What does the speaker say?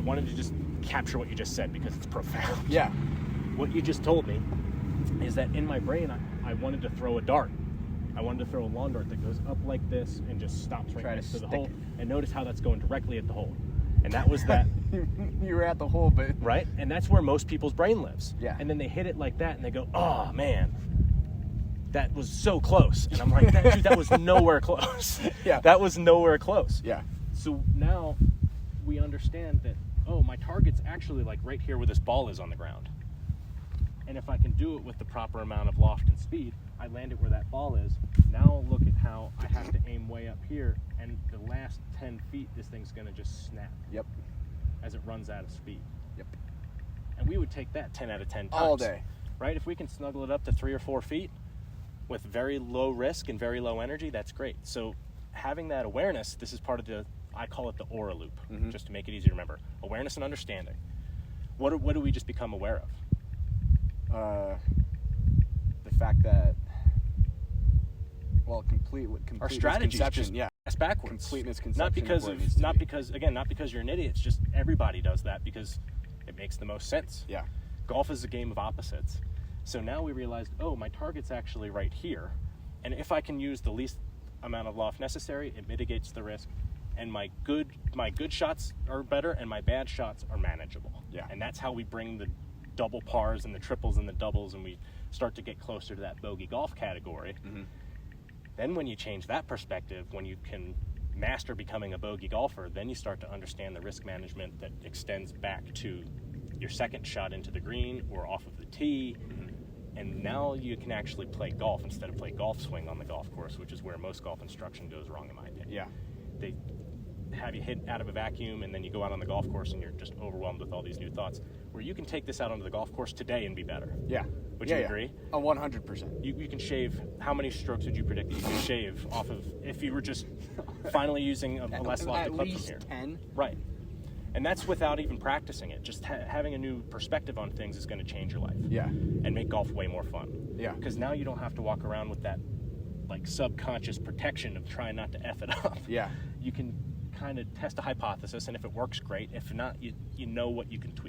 I wanted to just capture what you just said because it's profound. Yeah. What you just told me is that in my brain, I wanted to throw a dart. I wanted to throw a lawn dart that goes up like this and just stops right next to the hole. And notice how that's going directly at the hole. And that was that. You were at the hole, but... Right? And that's where most people's brain lives. Yeah. And then they hit it like that and they go, oh, man, that was so close. And I'm like, dude, that was nowhere close. Yeah. That was nowhere close. Yeah. So now we understand that, oh, my target's actually like right here where this ball is on the ground. And if I can do it with the proper amount of loft and speed, I land it where that ball is. Now look at how I have to aim way up here, and the last 10 feet, this thing's gonna just snap. Yep. As it runs out of speed. Yep. And we would take that 10 out of 10 times. All day. Right? If we can snuggle it up to 3 or 4 feet with very low risk and very low energy, that's great. So having that awareness, this is part of I call it the aura loop, just to make it easy to remember. Awareness and understanding. What do we just become aware of? The fact that, well, complete our strategy just that's backwards. Completeness conception. Not because you're an idiot. It's just everybody does that because it makes the most sense. Yeah. Golf is a game of opposites. So now we realized, oh, my target's actually right here, and if I can use the least amount of loft necessary, it mitigates the risk, and my good shots are better, and my bad shots are manageable. Yeah. And that's how we bring the double pars and the triples and the doubles, and we start to get closer to that bogey golf category. Then when you change that perspective, when you can master becoming a bogey golfer, then you start to understand the risk management that extends back to your second shot into the green or off of the tee. And now you can actually play golf instead of play golf swing on the golf course, which is where most golf instruction goes wrong, in my opinion. Yeah. They have you hit out of a vacuum, and then you go out on the golf course and you're just overwhelmed with all these new thoughts, where you can take this out onto the golf course today and be better. Yeah. Would you agree? 100%. You can shave, how many strokes would you predict that you could shave off of, if you were just finally using a less lofted clip from here? At least 10. Right. And that's without even practicing it. Just having a new perspective on things is going to change your life. Yeah. And make golf way more fun. Yeah. Because now you don't have to walk around with that like subconscious protection of trying not to F it up. Yeah. You can kind of test a hypothesis, and if it works, great. If not, you know what you can tweak.